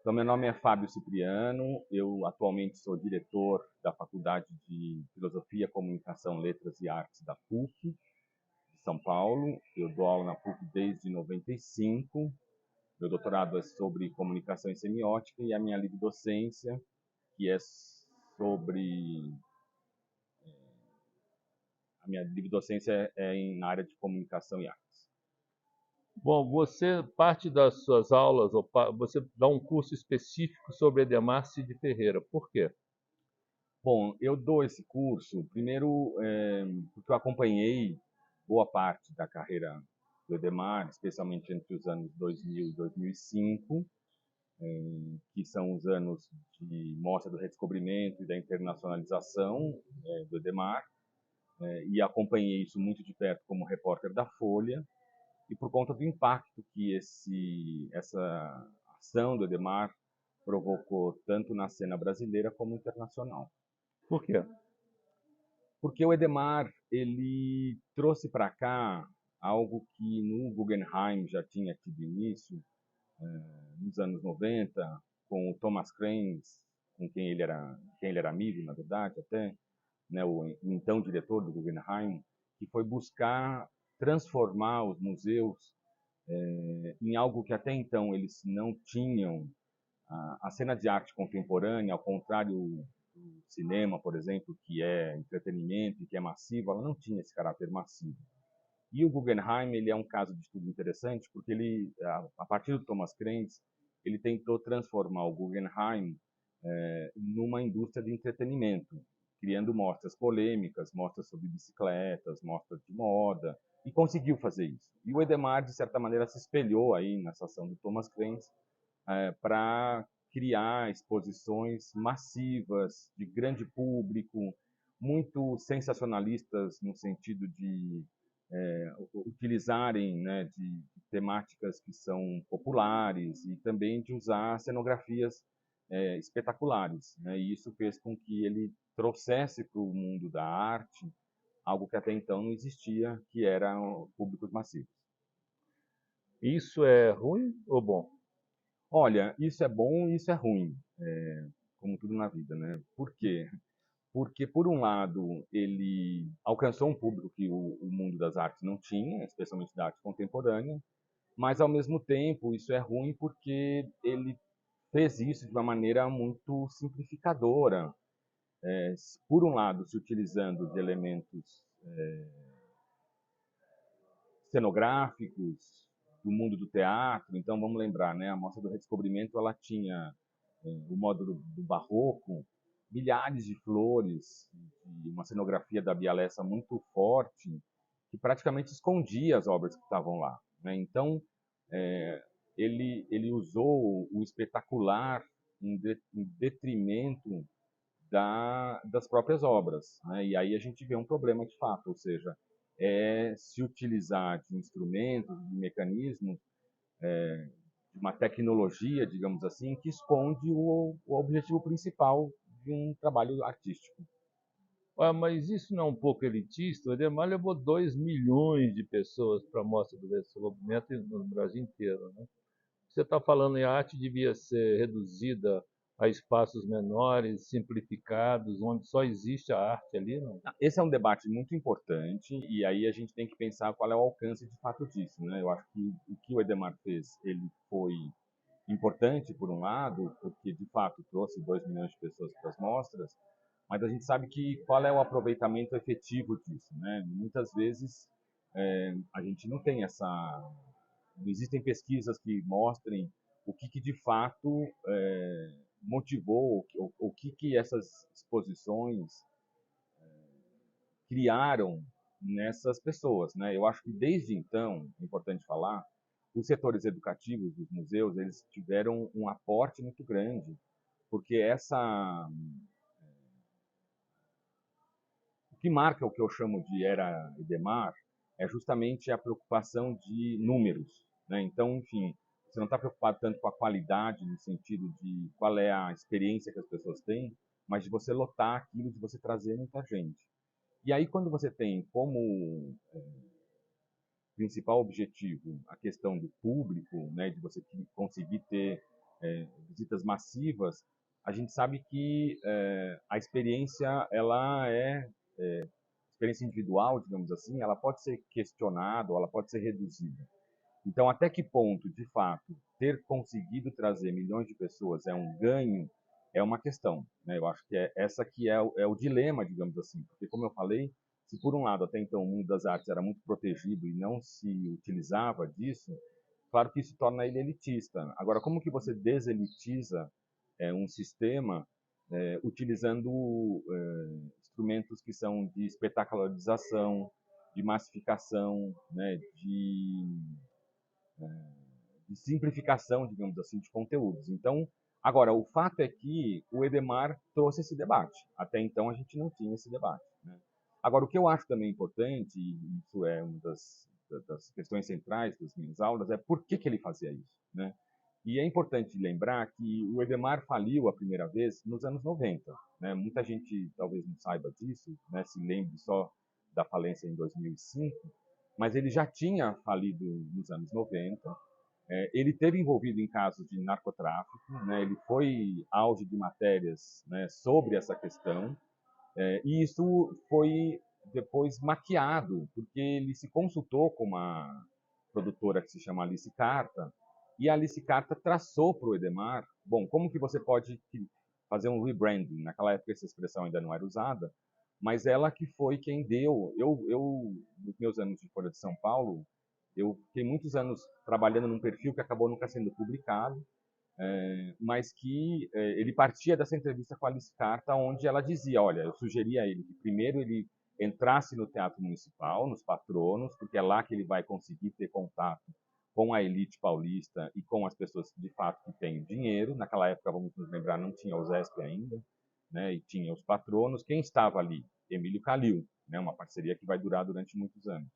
Então, meu nome é Fábio Cipriano, eu atualmente sou diretor da Faculdade de Filosofia, Comunicação, Letras e Artes da PUC, de São Paulo. Eu dou aula na PUC desde 95. Meu doutorado é sobre comunicação e semiótica e a minha livre docência, que é sobre... A minha livre docência na área de comunicação e artes. Bom, você, parte das suas aulas, você dá um curso específico sobre Edemar Cid Ferreira. Por quê? Bom, eu dou esse curso, primeiro, porque eu acompanhei boa parte da carreira do Edemar, especialmente entre os anos 2000 e 2005, que são os anos de mostra do redescobrimento e da internacionalização do Edemar, e acompanhei isso muito de perto como repórter da Folha, e por conta do impacto que essa ação do Edemar provocou tanto na cena brasileira como internacional. Por quê? Porque o Edemar, ele trouxe para cá algo que no Guggenheim já tinha tido início, nos anos 90, com o Thomas Krenz, com quem ele era amigo, na verdade, até, né, o então diretor do Guggenheim, que foi buscar transformar os museus em algo que até então eles não tinham. A cena de arte contemporânea, ao contrário do cinema, por exemplo, que é entretenimento e que é massivo, ela não tinha esse caráter massivo. E o Guggenheim, ele é um caso de estudo interessante, porque ele, a partir do Thomas Krenz, ele tentou transformar o Guggenheim numa indústria de entretenimento, criando mostras polêmicas, mostras sobre bicicletas, mostras de moda, e conseguiu fazer isso. E o Edemar, de certa maneira, se espelhou aí nessa ação do Thomas Krenz para criar exposições massivas, de grande público, muito sensacionalistas no sentido de utilizarem, né, de temáticas que são populares e também de usar cenografias espetaculares, né? E isso fez com que ele trouxesse para o mundo da arte algo que até então não existia, que eram públicos massivos. Isso é ruim ou bom? Olha, isso é bom e isso é ruim, como tudo na vida, né? Por quê? Porque, por um lado, ele alcançou um público que o mundo das artes não tinha, especialmente da arte contemporânea, mas, ao mesmo tempo, isso é ruim porque ele fez isso de uma maneira muito simplificadora. Por um lado, se utilizando de elementos cenográficos do mundo do teatro. Então, vamos lembrar, né? A Mostra do Redescobrimento, ela tinha o módulo do barroco, milhares de flores, de uma cenografia da Bialessa muito forte, que praticamente escondia as obras que estavam lá, né? Então, é, ele usou o espetacular em detrimento das próprias obras, né? E aí a gente vê um problema de fato, ou seja, se utilizar de instrumentos, de mecanismos, de uma tecnologia, digamos assim, que esconde o objetivo principal de um trabalho artístico. Ah, mas isso não é um pouco elitista? O Edemar levou 2 milhões de pessoas para a Mostra do Desenvolvimento no Brasil inteiro, né? Você está falando em arte devia ser reduzida a espaços menores, simplificados, onde só existe a arte ali, não? Esse é um debate muito importante e aí a gente tem que pensar qual é o alcance de fato disso, né? Eu acho que o que o Edemar fez, ele foi importante por um lado, porque de fato trouxe 2 milhões de pessoas para as mostras, mas a gente sabe que qual é o aproveitamento efetivo disso, né? Muitas vezes a gente não tem não existem pesquisas que mostrem o que de fato motivou, o que essas exposições criaram nessas pessoas, né? Eu acho que desde então, é importante falar, os setores educativos dos museus, eles tiveram um aporte muito grande, porque o que marca o que eu chamo de era Idemar é justamente a preocupação de números, né? Então, enfim, você não está preocupado tanto com a qualidade no sentido de qual é a experiência que as pessoas têm, mas de você lotar aquilo, de você trazer muita gente. E aí, quando você tem como principal objetivo a questão do público, né, de você conseguir ter visitas massivas, a gente sabe que a experiência, ela experiência individual, digamos assim, ela pode ser questionada, ou ela pode ser reduzida. Então, até que ponto, de fato, ter conseguido trazer milhões de pessoas é um ganho, é uma questão, né? Eu acho que essa que é o dilema, digamos assim, porque, como eu falei, se por um lado até então o mundo das artes era muito protegido e não se utilizava disso, claro que isso torna ele elitista. Agora, como que você deselitiza um sistema utilizando instrumentos que são de espetacularização, de massificação, né, de simplificação, digamos assim, de conteúdos. Então, agora, o fato é que o Edemar trouxe esse debate. Até então, a gente não tinha esse debate. Né? Agora, o que eu acho também importante, e isso é uma das questões centrais das minhas aulas, é por que ele fazia isso. Né? E é importante lembrar que o Edemar faliu a primeira vez nos anos 90. Né? Muita gente talvez não saiba disso, né? Se lembre só da falência em 2005, mas ele já tinha falido nos anos 90. Ele teve envolvido em casos de narcotráfico, né? Ele foi auge de matérias, né, sobre essa questão, e isso foi depois maquiado, porque ele se consultou com uma produtora que se chama Alice Carta, e a Alice Carta traçou para o Edemar, bom, como que você pode fazer um rebranding? Naquela época essa expressão ainda não era usada, mas ela que foi quem deu. Nos meus anos de Folha de São Paulo, eu fiquei muitos anos trabalhando num perfil que acabou nunca sendo publicado, mas que ele partia dessa entrevista com a Alice Carta, onde ela dizia, olha, eu sugeria a ele que primeiro ele entrasse no Teatro Municipal, nos patronos, porque é lá que ele vai conseguir ter contato com a elite paulista e com as pessoas que de fato que têm dinheiro. Naquela época, vamos nos lembrar, não tinha o ZESP ainda, né? E tinha os patronos. Quem estava ali? Emílio Calil, né? Uma parceria que vai durar durante muitos anos.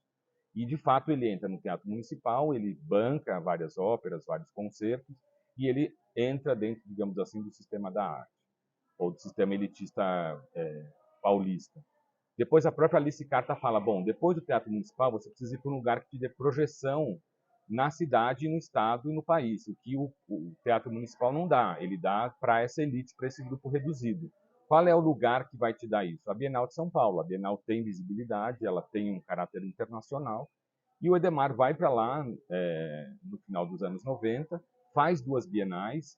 E, de fato, ele entra no Teatro Municipal, ele banca várias óperas, vários concertos, e ele entra dentro, digamos assim, do sistema da arte, ou do sistema elitista paulista. Depois a própria Alice Carta fala, bom, depois do Teatro Municipal você precisa ir para um lugar que te dê projeção na cidade, no estado e no país, o que o Teatro Municipal não dá, ele dá para essa elite, para esse grupo reduzido. Qual é o lugar que vai te dar isso? A Bienal de São Paulo. A Bienal tem visibilidade, ela tem um caráter internacional, e o Edemar vai para lá no final dos anos 90, faz 2 bienais,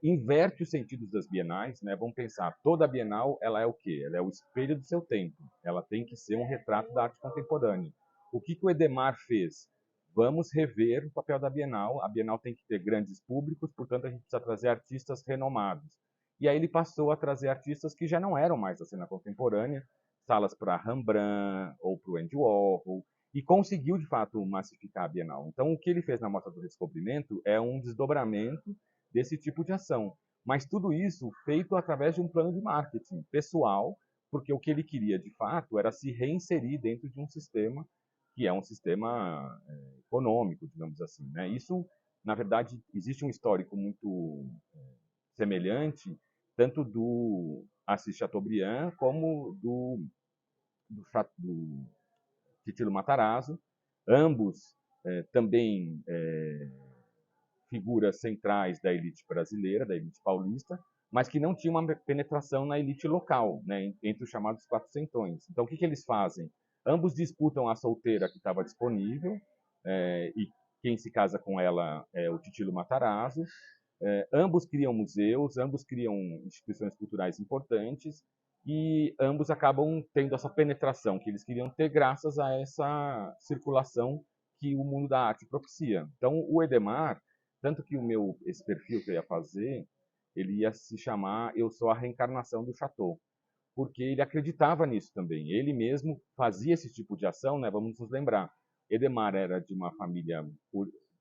inverte os sentidos das bienais, né? Vamos pensar, toda Bienal, ela é o quê? Ela é o espelho do seu tempo. Ela tem que ser um retrato da arte contemporânea. O que o Edemar fez? Vamos rever o papel da Bienal. A Bienal tem que ter grandes públicos, portanto a gente precisa trazer artistas renomados. E aí ele passou a trazer artistas que já não eram mais da cena contemporânea, salas para Rembrandt ou para o Andy Warhol, e conseguiu de fato massificar a Bienal. Então o que ele fez na Mostra do Redescobrimento é um desdobramento desse tipo de ação. Mas tudo isso feito através de um plano de marketing pessoal, porque o que ele queria, de fato, era se reinserir dentro de um sistema que é um sistema econômico, digamos assim. Né? Isso, na verdade, existe um histórico muito semelhante, tanto do Assis Chateaubriand como do Titilo Matarazzo, ambos também figuras centrais da elite brasileira, da elite paulista, mas que não tinham uma penetração na elite local, né, entre os chamados quatrocentões. Então, o que eles fazem? Ambos disputam a solteira que estava disponível, e quem se casa com ela é o Titilo Matarazzo. Ambos criam museus, ambos criam instituições culturais importantes, e ambos acabam tendo essa penetração que eles queriam ter graças a essa circulação que o mundo da arte propicia. Então, o Edemar, tanto que esse perfil que eu ia fazer, ele ia se chamar Eu Sou a Reencarnação do Chateau, porque ele acreditava nisso também. Ele mesmo fazia esse tipo de ação, né? Vamos nos lembrar. Edemar era de uma família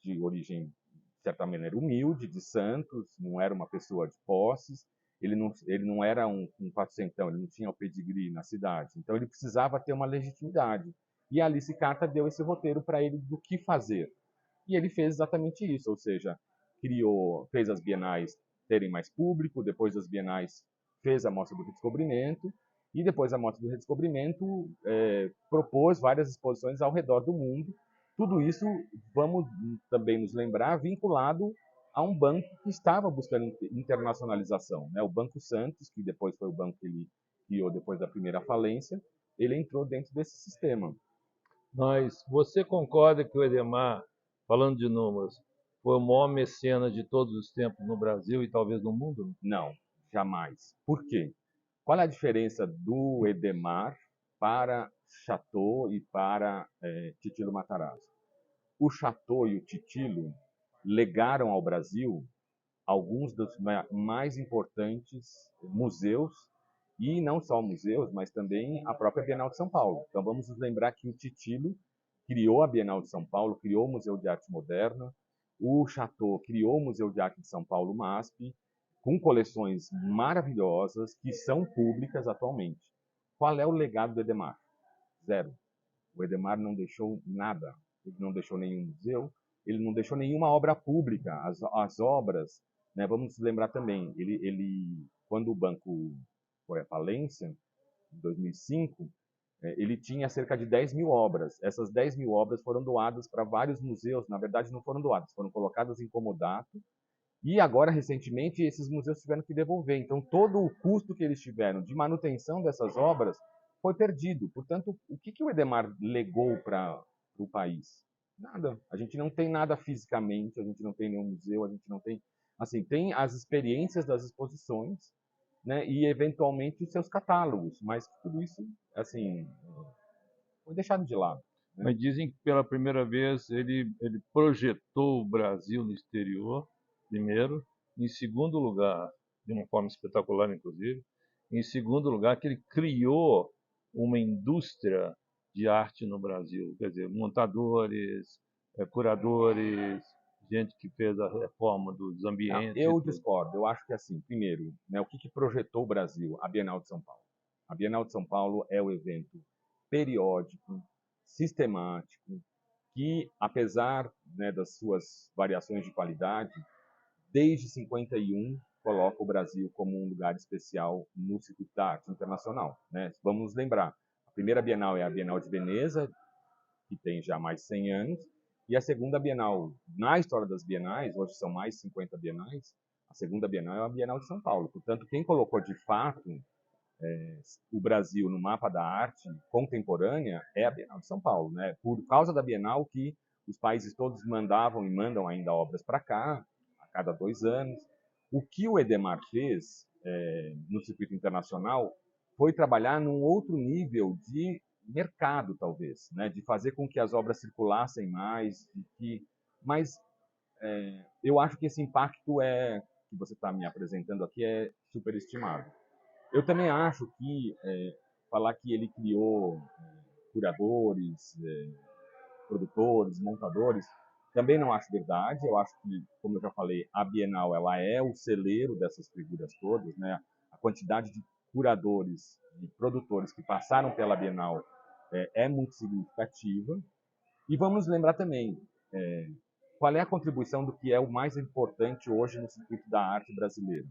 de origem, de certa maneira, humilde, de Santos, não era uma pessoa de posses, ele não era um quatrocentão, ele não tinha o pedigree na cidade, então ele precisava ter uma legitimidade. E a Alice Carta deu esse roteiro para ele do que fazer. E ele fez exatamente isso, ou seja, fez as bienais terem mais público, depois das bienais fez a Mostra do Redescobrimento, e depois da Mostra do Redescobrimento propôs várias exposições ao redor do mundo. Tudo isso, vamos também nos lembrar, vinculado a um banco que estava buscando internacionalização, né? O Banco Santos, que depois foi o banco que ele criou depois da primeira falência, ele entrou dentro desse sistema. Mas você concorda que o Edemar, falando de números, foi o maior mecenas de todos os tempos no Brasil e talvez no mundo? Não, jamais. Por quê? Qual é a diferença do Edemar para Chateau e para Titilo Matarazzo? O Chateau e o Titilo legaram ao Brasil alguns dos mais importantes museus, e não só museus, mas também a própria Bienal de São Paulo. Então vamos nos lembrar que o Titilo criou a Bienal de São Paulo, criou o Museu de Arte Moderna, o Chateau criou o Museu de Arte de São Paulo, MASP, com coleções maravilhosas que são públicas atualmente. Qual é o legado do Edemar? Zero. O Edemar não deixou nada. Ele não deixou nenhum museu, ele não deixou nenhuma obra pública. As obras, né, vamos lembrar também, quando o banco foi à falência, em 2005, ele tinha cerca de 10 mil obras. Essas 10 mil obras foram doadas para vários museus. Na verdade, não foram doadas, foram colocadas em comodato. E agora, recentemente, esses museus tiveram que devolver. Então, todo o custo que eles tiveram de manutenção dessas obras foi perdido. Portanto, o que o Edemar legou para o país? Nada. A gente não tem nada fisicamente, a gente não tem nenhum museu, a gente não tem. Assim, tem as experiências das exposições, né, e eventualmente os seus catálogos, mas tudo isso, assim, foi deixado de lado. Né? Mas dizem que pela primeira vez ele projetou o Brasil no exterior, primeiro. Em segundo lugar, de uma forma espetacular, inclusive. Em segundo lugar, que ele criou uma indústria de arte no Brasil. Quer dizer, montadores, curadores, gente que fez a reforma dos ambientes e Eu tudo. discordo. Eu acho que, assim, primeiro, né, o que projetou o Brasil? A Bienal de São Paulo. A Bienal de São Paulo é o evento periódico, sistemático, que, apesar, né, das suas variações de qualidade, desde 51 coloca o Brasil como um lugar especial no circuito da arte internacional. Né? Vamos lembrar, a primeira Bienal é a Bienal de Veneza, que tem já mais de 100 anos, e a segunda Bienal, na história das Bienais, hoje são mais de 50 Bienais, a segunda Bienal é a Bienal de São Paulo. Portanto, quem colocou de fato o Brasil no mapa da arte contemporânea é a Bienal de São Paulo. Né? Por causa da Bienal que os países todos mandavam e mandam ainda obras para cá, a cada 2 anos. O que o Edemar fez no circuito internacional foi trabalhar num outro nível de mercado, talvez, né? De fazer com que as obras circulassem mais, mas eu acho que esse impacto que você está me apresentando aqui é superestimado. Eu também acho que falar que ele criou curadores, produtores, montadores, também não acho verdade. Eu acho que, como eu já falei, a Bienal ela é o celeiro dessas figuras todas, né? A quantidade de curadores, de produtores que passaram pela Bienal é muito significativa. E vamos lembrar também qual é a contribuição do que é o mais importante hoje no circuito da arte brasileiro.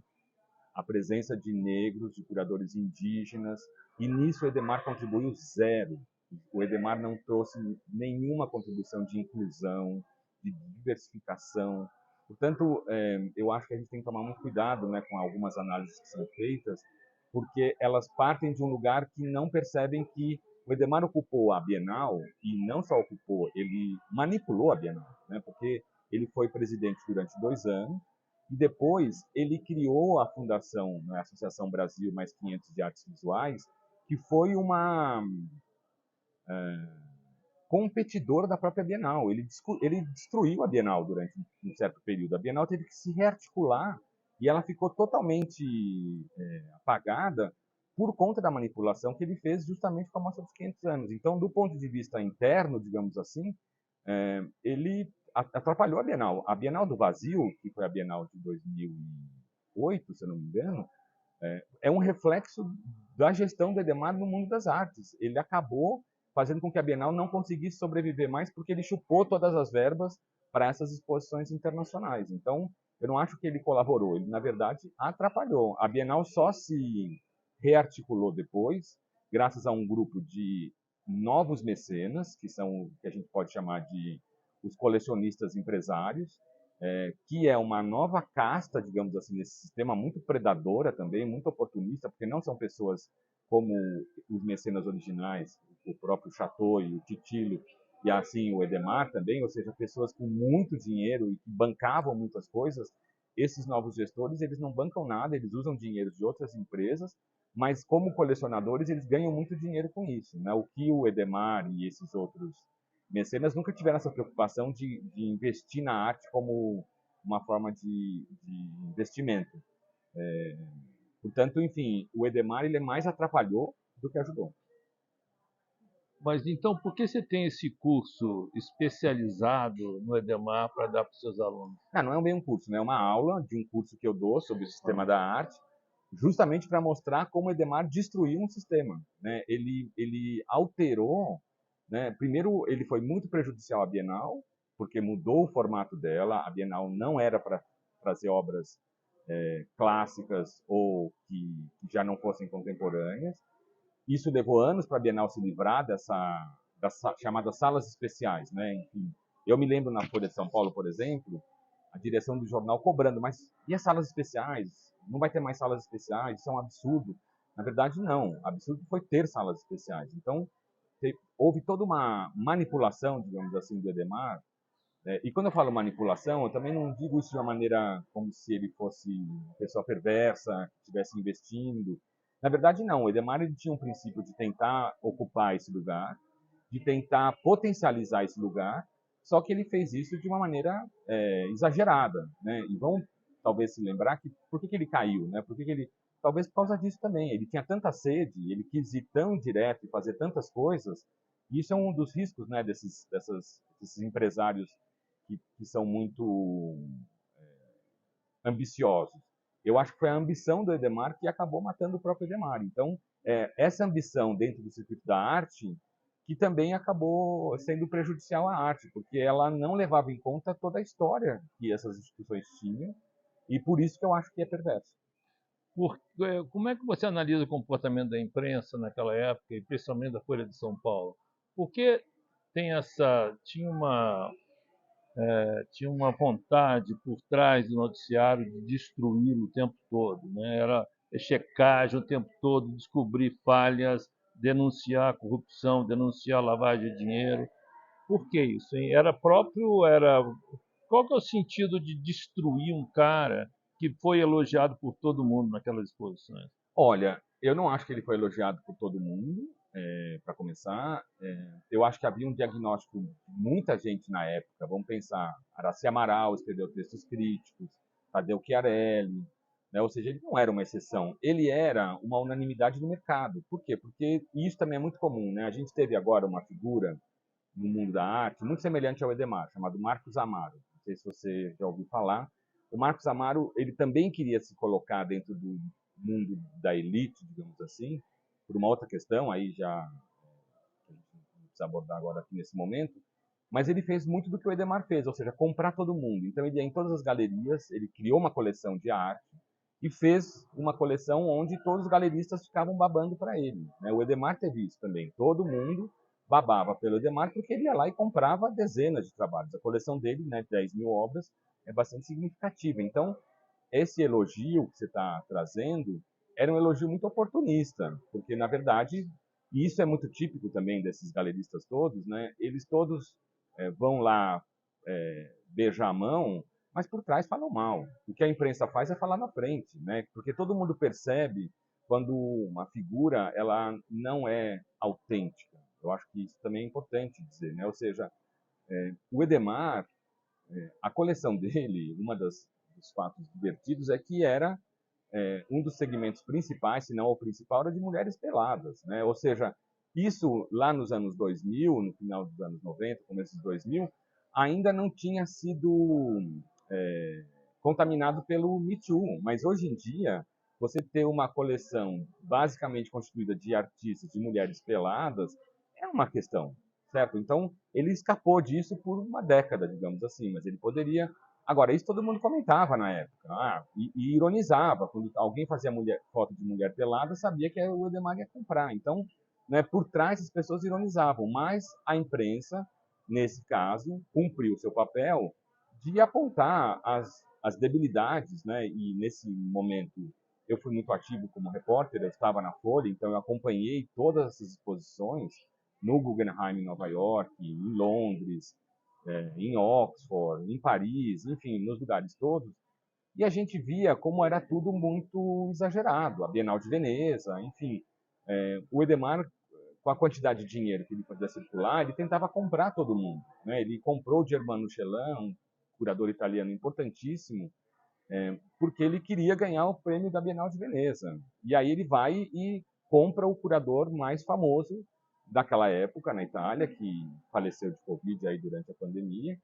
A presença de negros, de curadores indígenas, e nisso o Edemar contribuiu zero. O Edemar não trouxe nenhuma contribuição de inclusão, de diversificação. Portanto, eu acho que a gente tem que tomar muito cuidado, né, com algumas análises que são feitas, porque elas partem de um lugar que não percebem que o Edemar ocupou a Bienal, e não só ocupou, ele manipulou a Bienal, né, porque ele foi presidente durante 2 anos, e depois ele criou a fundação, né, a Associação Brasil Mais 500 de Artes Visuais, que foi uma competidora da própria Bienal. Ele destruiu a Bienal durante um certo período. A Bienal teve que se rearticular e ela ficou totalmente apagada por conta da manipulação que ele fez justamente com a Mostra dos 500 anos. Então, do ponto de vista interno, digamos assim, ele atrapalhou a Bienal. A Bienal do Vazio, que foi a Bienal de 2008, se eu não me engano, é um reflexo da gestão do Edemar no mundo das artes. Ele acabou fazendo com que a Bienal não conseguisse sobreviver mais porque ele chupou todas as verbas para essas exposições internacionais. Então, eu não acho que ele colaborou, ele, na verdade, atrapalhou. A Bienal só se rearticulou depois, graças a um grupo de novos mecenas, que são o que a gente pode chamar de os colecionistas empresários, que é uma nova casta, digamos assim, nesse sistema, muito predadora também, muito oportunista, porque não são pessoas como os mecenas originais, o próprio Chateau e o Titilo, e assim o Edemar também, ou seja, pessoas com muito dinheiro e que bancavam muitas coisas. Esses novos gestores, eles não bancam nada, eles usam dinheiro de outras empresas, mas como colecionadores, eles ganham muito dinheiro com isso, né? O que o Edemar e esses outros mecenas nunca tiveram essa preocupação de investir na arte como uma forma de investimento. Portanto, enfim, o Edemar ele mais atrapalhou do que ajudou. Mas então, por que você tem esse curso especializado no Edemar para dar para os seus alunos? Não é bem um curso, né? É uma aula de um curso que eu dou sobre o sistema da arte, justamente para mostrar como o Edemar destruiu um sistema, né? Ele alterou, né? Primeiro, ele foi muito prejudicial à Bienal, porque mudou o formato dela. A Bienal não era para trazer obras clássicas ou que já não fossem contemporâneas. Isso levou anos para a Bienal se livrar das chamadas salas especiais, né? Enfim, eu me lembro na Folha de São Paulo, por exemplo, a direção do jornal cobrando, mas e as salas especiais? Não vai ter mais salas especiais? Isso é um absurdo. Na verdade, não. Absurdo foi ter salas especiais. Então, houve toda uma manipulação, digamos assim, do Edemar. E quando eu falo manipulação, eu também não digo isso de uma maneira como se ele fosse uma pessoa perversa, que estivesse investindo. Na verdade, não. O Edemar ele tinha um princípio de tentar ocupar esse lugar, de tentar potencializar esse lugar, só que ele fez isso de uma maneira exagerada, né? E vamos talvez se lembrar que por que ele caiu, né? Por que ele talvez por causa disso também. Ele tinha tanta sede, ele quis ir tão direto e fazer tantas coisas. E isso é um dos riscos, né? Desses empresários que são muito ambiciosos. Eu acho que foi a ambição do Edemar que acabou matando o próprio Edemar. Então, essa ambição dentro do circuito da arte que também acabou sendo prejudicial à arte, porque ela não levava em conta toda a história que essas instituições tinham, e por isso que eu acho que é perverso. Como é que você analisa o comportamento da imprensa naquela época, e principalmente da Folha de São Paulo? Porque tinha uma vontade por trás do noticiário de destruí-lo o tempo todo, né? Era checagem o tempo todo, descobrir falhas, denunciar corrupção, denunciar lavagem de dinheiro. Por que isso, hein? Qual que é o sentido de destruir um cara que foi elogiado por todo mundo naquelas exposições? Olha, eu não acho que ele foi elogiado por todo mundo, para começar. Eu acho que havia um diagnóstico de muita gente na época. Vamos pensar, Araci Amaral escreveu textos críticos, Tadeu Chiarelli, né? Ou seja, ele não era uma exceção, ele era uma unanimidade no mercado. Por quê? Porque isso também é muito comum, né? A gente teve agora uma figura no mundo da arte muito semelhante ao Edemar, chamado Marcos Amaro. Não sei se você já ouviu falar. O Marcos Amaro, ele também queria se colocar dentro do mundo da elite, digamos assim, por uma outra questão, aí já a gente não precisa abordar agora aqui nesse momento, mas ele fez muito do que o Edemar fez, ou seja, comprar todo mundo. Então ele ia em todas as galerias, ele criou uma coleção de arte e fez uma coleção onde todos os galeristas ficavam babando para ele, né? O Edemar teve isso também, todo mundo babava pelo Edemar porque ele ia lá e comprava dezenas de trabalhos. A coleção dele, né, 10 mil obras, é bastante significativa. Então, esse elogio que você está trazendo era um elogio muito oportunista, porque, na verdade, e isso é muito típico também desses galeristas todos, né? Eles todos vão lá beijar a mão, mas por trás falam mal. O que a imprensa faz é falar na frente, né? Porque todo mundo percebe quando uma figura ela não é autêntica. Eu acho que isso também é importante dizer, né? Ou seja, o Edemar, a coleção dele, dos fatos divertidos é que era um dos segmentos principais, se não o principal, era de mulheres peladas, né? Ou seja, isso lá nos anos 2000, no final dos anos 90, começo dos 2000, ainda não tinha sido contaminado pelo Me Too, mas hoje em dia, você ter uma coleção basicamente constituída de artistas, de mulheres peladas, é uma questão, certo? Então, ele escapou disso por uma década, digamos assim, mas ele poderia. Agora, isso todo mundo comentava na época, e ironizava. Quando alguém fazia foto de mulher pelada, sabia que o Edemar ia comprar. Então, né, por trás as pessoas ironizavam, mas a imprensa, nesse caso, cumpriu o seu papel de apontar as debilidades, né? E nesse momento eu fui muito ativo como repórter, eu estava na Folha, então eu acompanhei todas essas exposições no Guggenheim em Nova York, em Londres, em Oxford, em Paris, enfim, nos lugares todos. E a gente via como era tudo muito exagerado, a Bienal de Veneza, enfim. O Edemar, com a quantidade de dinheiro que ele fazia circular, ele tentava comprar todo mundo. Né? Ele comprou o Germano Chelan, um curador italiano importantíssimo, porque ele queria ganhar o prêmio da Bienal de Veneza. E aí ele vai e compra o curador mais famoso daquela época na Itália, que faleceu de Covid aí durante a pandemia,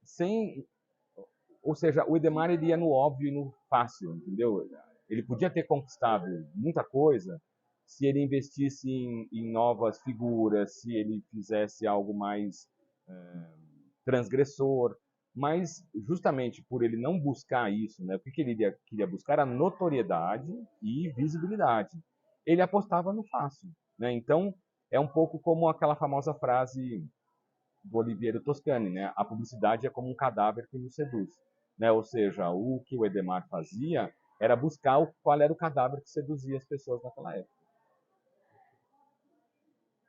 sem, ou seja, o Edemar ele ia no óbvio e no fácil, entendeu? Ele podia ter conquistado muita coisa se ele investisse em novas figuras, se ele fizesse algo mais transgressor, mas justamente por ele não buscar isso, né, o que ele queria buscar era notoriedade e visibilidade. Ele apostava no fácil, né? Então é um pouco como aquela famosa frase do Oliviero Toscani, né? A publicidade é como um cadáver que nos seduz, né? Ou seja, o que o Edemar fazia era buscar qual era o cadáver que seduzia as pessoas naquela época.